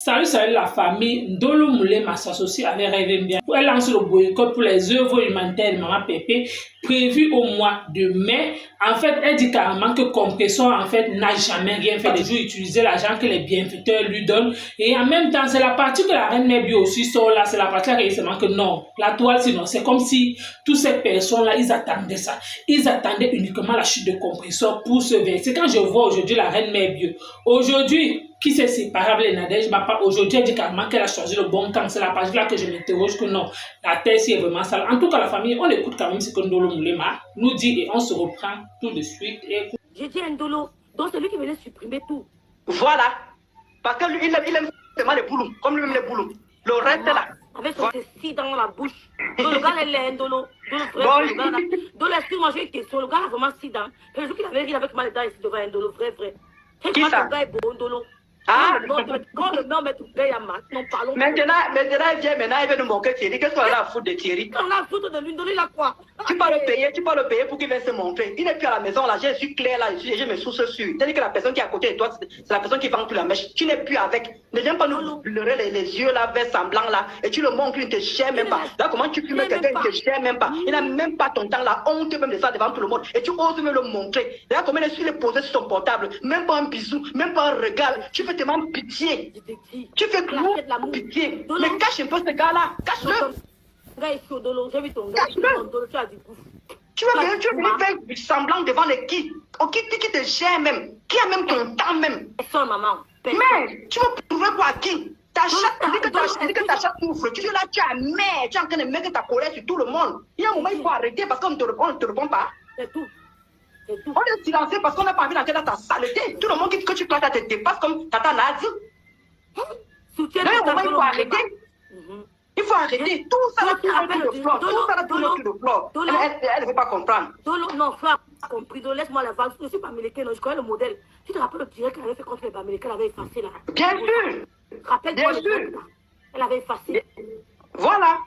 Salut la famille. Ndolo Moulema s'associe avec Rêve. Elle lance le boycott pour les œuvres humanitaires de Maman Pépé prévu au mois de mai. En fait, elle dit carrément que Compressor en fait n'a jamais rien fait. Des jours utiliser l'argent que les bienfaiteurs lui donnent. Et en même temps, c'est la partie que la reine Mère aussi sort là. C'est la partie là qui dit que non, la toile sinon. C'est comme si toutes ces personnes-là, ils attendaient ça. Ils attendaient uniquement la chute de Compressor pour se verser. Quand je vois aujourd'hui la reine Mère Bio, aujourd'hui, qui s'est séparé avec les Nadège Bapa, aujourd'hui, elle dit carrément qu'elle a choisi le bon camp. C'est la page là que je m'interroge que non, la terre c'est vraiment sale. En tout cas, la famille, on écoute quand même ce que Ndolo Moulema nous dit et on se reprend tout de suite. J'ai dit Ndolo, donc c'est lui qui venait supprimer tout. Voilà. Parce qu'il aime seulement les boulons, comme lui-même les boulons. Le reste là. Avec son testis dans la bouche. Donc, le gars, il est Ndolo. Donc, excuse-moi, j'ai une question. Le gars a vraiment 6 dents. Le jour qu'il avait ri avec mal dedans ici devant Ndolo, vrai. Qui ça? Le gars est beau, Ndolo. Ah, quand le maire met tout paye à maths, non parlons. Maintenant, il vient, il veut nous moquer Thierry. Qu'est-ce qu'on a à foutre de Thierry? On a à foutre de lui, Ndolo, il a quoi? Tu peux le payer pour qu'il vienne se montrer. Il n'est plus à la maison, là, je suis clair, là, j'ai mes sources sûres. C'est-à-dire que la personne qui est à côté de toi, c'est la personne qui vend plus la mèche. Tu n'es plus avec. Ne viens pas nous pleurer les yeux, là, vers semblant, là, et tu le montres, il ne te cherche même pas. Là, comment tu fumes quelqu'un, il ne te cherche même pas. Il n'a même pas ton temps, la honte même de ça devant tout le monde. Et tu oses me le montrer. Là, comment il est posé sur son portable, même pas un bisou, même pas un regard. Tu fais tellement pitié. Tu fais pitié. Mais cache un peu ce gars-là. Cache-le. J'ai vu ton gars. Tu as dit tu vas venir faire semblant devant les qui te gère même. Qui a même ton temps même. Personne, maman. Mais tu vas prouver quoi à qui? Ta chatte souffre. Tu es là, tu es en train de mettre ta colère sur tout le monde. Il y a un moment, il faut arrêter parce qu'on ne te répond pas. C'est tout. On est silencieux parce qu'on n'a pas envie d'entrer dans ta saleté. Tout le monde que tu claques, te dépasse comme Tata Nazi. Soutiens il faut arrêter. Il faut arrêter. Tout ça là tourne autour de flore. Tout ça là tourne autour de flore. Elle ne veut pas comprendre. Non, frère, compris. Laisse-moi la vague. Je ne suis pas américain, je connais le modèle. Tu te rappelles le direct qu'elle avait fait contre les américains, elle avait effacé là. Bien sûr. Rappelle-toi le direct là. Elle avait effacé. Voilà.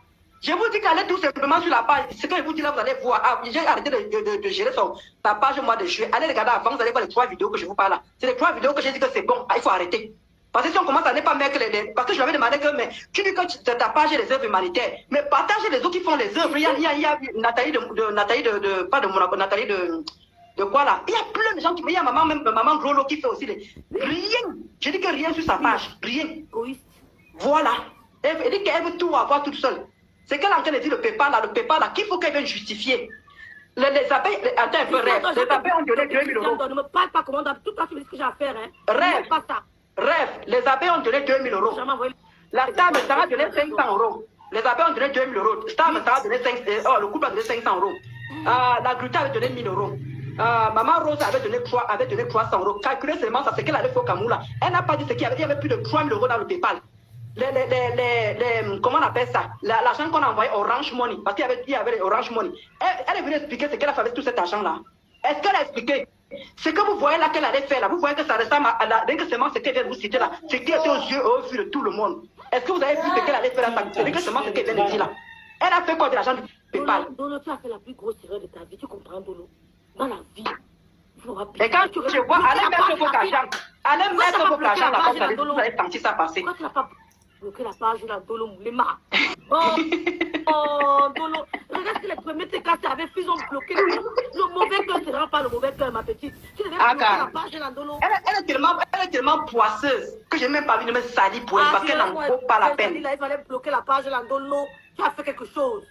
Je vous dis qu'elle est tout simplement sur la page. Ce que je vous dis là, vous allez voir. J'ai arrêté de gérer sa page au mois de juillet. Allez regarder avant, vous allez voir les 3 vidéos que je vous parle là. C'est les 3 vidéos que j'ai dit que c'est bon. Il faut arrêter. Parce que si on commence à ne pas mettre parce que je lui avais demandé que, mais tu dis que ta page est les œuvres humanitaires. Mais partagez les autres qui font les œuvres. Il y a Nathalie pas de Monaco, Nathalie de quoi là? Il y a plein de gens qui, il y a maman Grolo qui fait aussi rien. Je dis que rien sur sa page. Rien. Voilà. Elle dit qu'elle veut tout avoir toute seule. C'est qu'elle est en train de dire le PayPal là, qu'il faut qu'elle vienne justifier. Les abeilles, attends un peu, Rêve. Les abeilles ont donné 2 000 euros. Ne me parle pas comment tout ça, tu me dis ce que j'ai à faire, hein. Rêve. Pas ça. Rêve, les abeilles ont donné 2 000 euros. La dame Sarah a donné 500 euros. Les abeilles ont donné 2 000 euros. Star Sarah a donné 500 euros. Le couple a donné 500 euros. La Gruta avait donné 1 000 euros. Maman Rose avait donné 300 euros. Calculez seulement ça, c'est qu'elle allait faire au Kamoula. Elle n'a pas dit ce qu'il y avait. Il y avait plus de 3 000 euros dans le PayPal. Comment on appelle ça? L'argent qu'on a envoyé Orange Money, parce qu'il y avait Orange Money. Elle est venue expliquer ce qu'elle a fait avec tout cet argent-là. Est-ce qu'elle a expliqué? Ce que vous voyez là qu'elle allait faire là, vous voyez que ça ressemble à ce qu'elle vient de vous citer là, ce qui était aux yeux de tout le monde. Est-ce que vous avez vu ce qu'elle allait faire là? C'est exactement ce qu'elle vient de dire là. Elle a fait quoi de l'argent du PayPal? Dolo, tu as fait la plus grosse erreur de ta vie, tu comprends, Dolo? Dans la vie. Et quand je vois, allez mettre votre argent. Allez mettre votre argent là, vous allez sentir ça passer. Pourquoi tu n'as pas bloqué la page là, Dolo Moulema? Oh, Dolo. Regarde si les premiers TKC avaient fait, ils ont bloqué le mauvais cœur, ne rend pas le mauvais cœur, ma petite. Tu devais bloquer la page là, Dolo. Elle est tellement poisseuse que je n'ai même pas envie de me salir pour elle parce qu'elle n'en vaut pas la peine. Il fallait bloquer la page là, Dolo. Tu as fait quelque chose.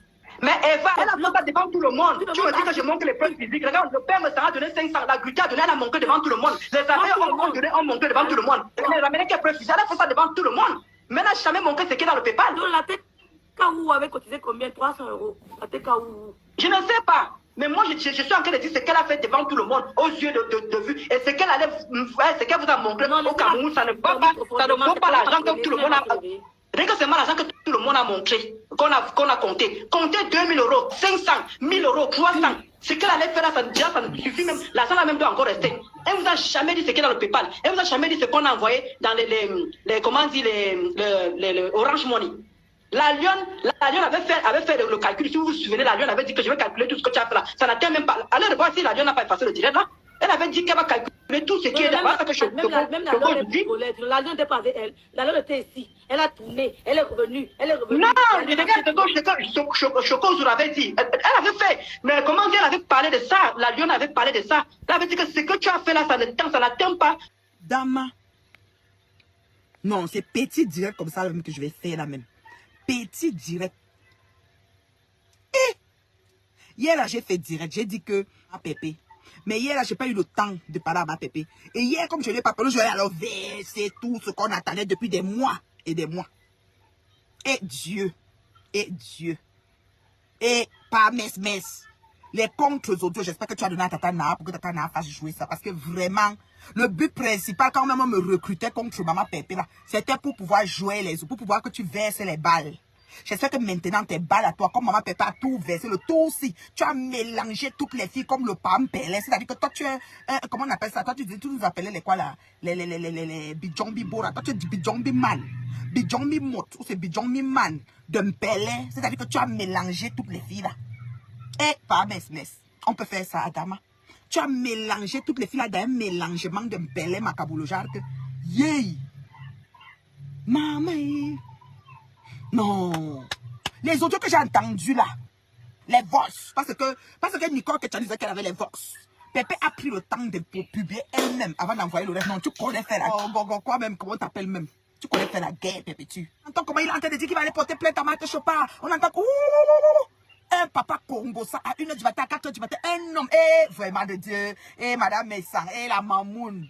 Mais Eva, elle n'a pas devant tout le monde. Tu me dis que je manque les preuves physiques. Regarde, le père me sera donné 500. La Guta a donné, elle a manqué devant tout le monde. Les abeilles ont manqué devant tout le monde. Les Américains preuves physiques, elle a fait ça devant tout le monde. Mais elle n'a jamais manqué ce qui est dans le PayPal. Donc la tête Kaou avait cotisé combien? 300 euros. La tête Kaou. Je ne sais pas. Mais moi, je suis en train de dire ce qu'elle a fait devant tout le monde, aux yeux de vue. Et ce qu'elle allait faire, ce qu'elle vous a montré au Cameroun, ça ne vaut pas l'argent que tout le monde a. Rien que seulement l'argent que tout le monde a montré, qu'on a compté. Comptez 2 000 euros, 500, 1 000 euros, 300. Ce qu'elle allait faire là, ça ne suffit même. L'argent là même doit encore rester. Elle vous a jamais dit ce qu'il y a dans le PayPal. Elle vous a jamais dit ce qu'on a envoyé dans les Orange Money. La Lyon avait fait le calcul. Si vous vous souvenez, la Lyon avait dit que je vais calculer tout ce que tu as fait là. Ça n'atteint même pas. Allez revoir si la Lyon n'a pas effacé le direct là. Elle avait dit qu'elle va calculer Mais tout ce qui est là-bas, même la Lyon est volée. La Lyon n'était pas avec elle. La Lyon était ici. Elle a tourné. Elle est revenue. Non, regarde, Choco avait dit. Elle avait fait. Mais comment elle avait parlé de ça? La Lyon avait parlé de ça. Elle avait dit que ce que tu as fait là, ça n'atteint pas. Dama. Non, c'est petit direct comme ça même que je vais faire là même. Petit direct. Et hier là, j'ai fait direct. J'ai dit que à Pépé. Mais hier là, j'ai pas eu le temps de parler à ma Pépé. Et hier, comme je n'ai pas parlé, je vais alors verser tout ce qu'on attendait depuis des mois et des mois. Et Dieu. Et pas mes. Les contres audio, j'espère que tu as donné à Tata Naa pour que Tata Naa fasse jouer ça. Parce que vraiment, le but principal, quand même on me recrutait contre Maman Pépé là, c'était pour pouvoir jouer les autres, pour pouvoir que tu verses les balles. J'espère que maintenant tes balles à toi, comme Maman Pépé a tout versé, le tout aussi, tu as mélangé toutes les filles comme le Pam Pelé. C'est-à-dire que toi tu es, comment on appelle ça? Toi tu nous appelais les quoi là? Les Bijombi Bora. Toi tu es Bijombi Man. Bijombi Mot, ou c'est Bijombi Man de Mpelé. C'est-à-dire que tu as mélangé toutes les filles là. Et pas mes. On peut faire ça, Adama. Tu as mélangé toutes les filles là dans un mélangement de Mpelé Makaboulojar que yey. Maman. Non. Les audios que j'ai entendus là, les vox, parce que Nicole que tu as dit qu'elle avait les vox. Pépé a pris le temps de publier elle-même avant d'envoyer le reste. Non, tu connais faire la quoi même, comment t'appelles même. Tu connais faire la guerre, Pépé, tu. Entends comment il est en train de dire qu'il va aller porter plainte à Marthe Chopard. On entend que un papa Congo, ça, à 1h du matin, à 4h du matin, un homme, vraiment de Dieu, Madame Messang, la Mamoun,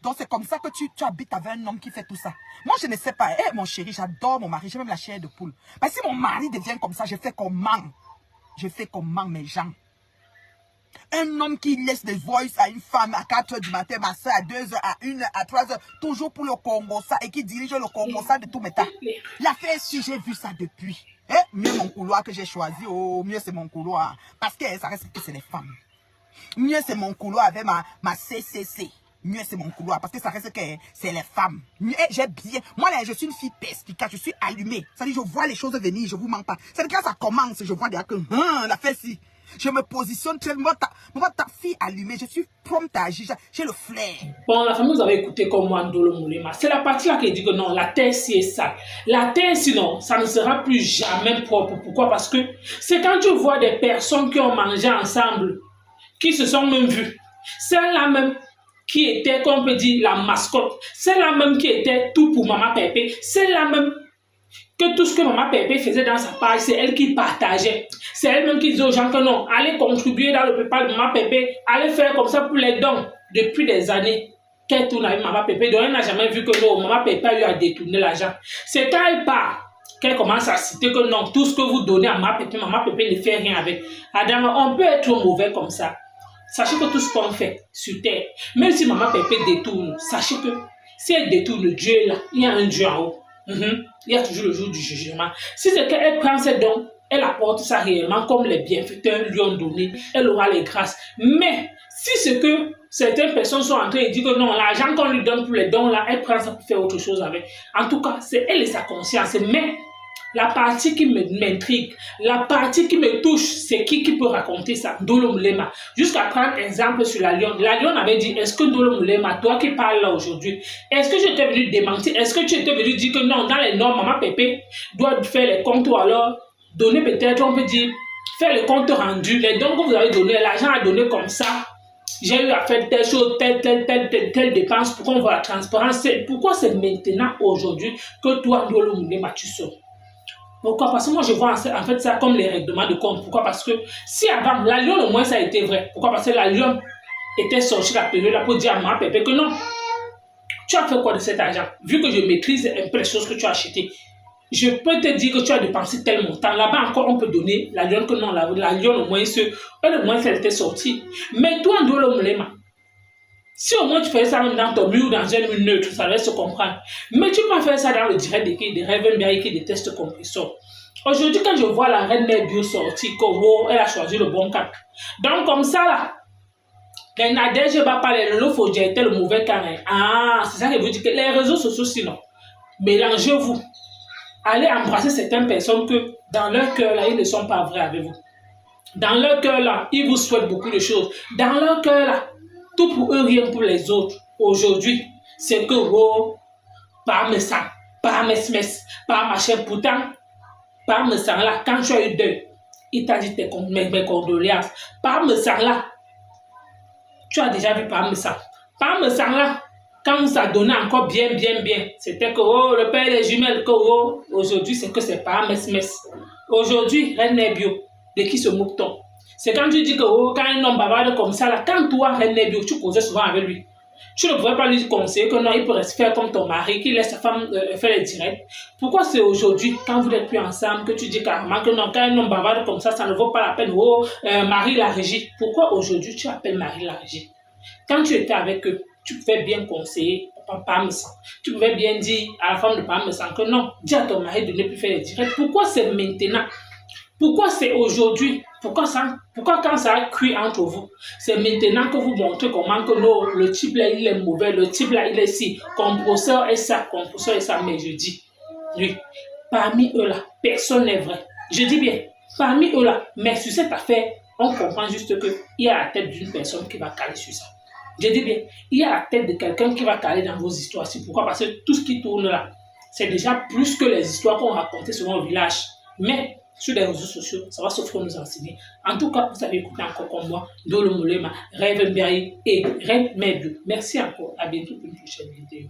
donc c'est comme ça que tu habites avec un homme qui fait tout ça. Moi, je ne sais pas, mon chéri, j'adore mon mari, j'ai même la chair de poule. Mais si mon mari devient comme ça, je fais comment? Je fais comment mes gens? Un homme qui laisse des voices à une femme à 4h du matin, ma soeur à 2h, à 1h, à 3h, toujours pour le Congo, ça, et qui dirige le Congo, ça de tout métal. L'affaire, si j'ai vu ça depuis. Mieux mon couloir que j'ai choisi, mieux c'est mon couloir. Parce que ça reste que c'est les femmes. Mieux c'est mon couloir avec ma CCC. Mieux c'est mon couloir parce que ça reste que c'est les femmes. J'ai bien. Moi là, je suis une fille perspicace, je suis allumée. Ça dit, je vois les choses venir, je vous mens pas. Ça dit, quand ça commence, je vois déjà que la fête si. Je me positionne tellement, ta fille allumée, je suis prompte à agir, j'ai le flair. Bon, la famille, vous avez écouté comme moi, Ndolo Moulema. C'est la partie là qui dit que non, la terre si est sale. La terre sinon, ça ne sera plus jamais propre. Pourquoi? Parce que c'est quand tu vois des personnes qui ont mangé ensemble, qui se sont même vues. Celle-là même qui était, comme on peut dire, la mascotte. Celle-là même qui était tout pour Maman Pépé. Celle-là même que tout ce que Maman Pépé faisait dans sa page, c'est elle qui partageait. C'est elle-même qui disait aux gens que non, allez contribuer dans le PayPal de Maman Pépé, allez faire comme ça pour les dons. Depuis des années qu'elle tourne avec Maman Pépé, donc elle n'a jamais vu que non, Maman Pépé a eu à détourner l'argent. C'est quand elle part qu'elle commence à citer que non, tout ce que vous donnez à Maman Pépé ne fait rien avec. Adam, on peut être mauvais comme ça. Sachez que tout ce qu'on fait sur terre, même si Maman Pépé détourne, sachez que si elle détourne, Dieu est là, il y a un Dieu en haut. Il y a toujours le jour du jugement. Si c'est qu'elle prend ses dons, elle apporte ça réellement comme les bienfaiteurs lui ont donné, elle aura les grâces. Mais si c'est que certaines personnes sont en train de dire que non, l'argent qu'on lui donne pour les dons là, elle prend ça pour faire autre chose avec. En tout cas, c'est elle et sa conscience. Mais la partie qui m'intrigue, la partie qui me touche, c'est qui peut raconter ça? Ndolo Moulema. Jusqu'à prendre exemple sur la Lyon. La Lyon avait dit, est-ce que Ndolo Moulema, toi qui parles là aujourd'hui, est-ce que je t'ai venu démentir? Est-ce que tu étais venu dire que non, dans les normes, Maman Pépé doit faire les comptes ou alors donner peut-être, on peut dire, faire le compte rendu. Les dons que vous avez donnés, l'argent à donner comme ça. J'ai eu à faire telle chose, telle dépense pour qu'on voit la transparence. Pourquoi c'est maintenant, aujourd'hui, que toi, Ndolo Moulema, tu sors? Pourquoi? Parce que moi, je vois en fait ça comme les règlements de compte. Pourquoi? Parce que si avant, la Lyon, au moins, ça a été vrai. Pourquoi? Parce que la Lyon était sortie la période là pour dire à Maman Pépé que non. Tu as fait quoi de cet argent? Vu que je maîtrise un peu les choses que tu as achetées, je peux te dire que tu as dépensé tel montant. Là-bas encore, on peut donner la Lyon que non. La Lyon, au moins, elle était sortie. Mais toi, Ndolo Moulema, si au moins tu fais ça dans ton mur, dans un mur neutre, ça va se comprendre. Mais tu peux faire ça dans le direct des rêves bien qui détestent compresseur. Aujourd'hui, quand je vois la reine mère bio sortie, elle a choisi le bon cap. Donc, comme ça, là, les Nadège va parler de l'eau, j'ai été le mauvais carré. Ah, c'est ça que vous dites que les réseaux sociaux, sinon, mélangez-vous. Allez embrasser certaines personnes que dans leur cœur, là, ils ne sont pas vrais avec vous. Dans leur cœur, là, ils vous souhaitent beaucoup de choses. Dans leur cœur, là, Tout pour eux, rien pour les autres. Aujourd'hui, c'est que, oh, par me sang, par mes sms, par machin. Pourtant, par me sang là, quand tu as eu deuil, il t'a dit mes condoléances. Par me sang là, tu as déjà vu par me sang. Par me sang là, quand on s'est donné encore bien, c'était que, oh, le père des jumelles, que, oh, aujourd'hui, c'est que c'est par mes sms. Aujourd'hui, René Bio, de qui se moque-t-on? C'est quand tu dis que, oh, quand un homme bavarde comme ça, là, quand toi, René Bio, tu causais souvent avec lui. Tu ne pourrais pas lui conseiller que non, il pourrait se faire comme ton mari, qui laisse sa femme faire les directs. Pourquoi c'est aujourd'hui, quand vous n'êtes plus ensemble, que tu dis carrément que non, quand un homme bavarde comme ça ne vaut pas la peine. Oh, Marie la régie. Pourquoi aujourd'hui tu appelles Marie la régie? Quand tu étais avec eux, tu pouvais bien conseiller Parmesan. Tu pouvais bien dire à la femme de Parmesan que non, dis à ton mari de ne plus faire les directs. Pourquoi c'est maintenant? Pourquoi c'est aujourd'hui? Pourquoi quand ça a cuit entre vous, c'est maintenant que vous montrez comment que non, le type là il est mauvais, le type là il est si, compresseur est ça, mais je dis, oui, parmi eux là, personne n'est vrai. Je dis bien, parmi eux là, mais sur cette affaire, on comprend juste qu'il y a la tête d'une personne qui va caler sur ça. Je dis bien, il y a la tête de quelqu'un qui va caler dans vos histoires. C'est pourquoi? Parce que tout ce qui tourne là, c'est déjà plus que les histoires qu'on racontait souvent au village. Mais sur les réseaux sociaux, ça va s'offrir nous enseigner. En tout cas, vous avez écouté encore comme moi, Dolo Moulema, Rêve Mbiaye et Rêve Medou. Merci encore. À bientôt pour une prochaine vidéo.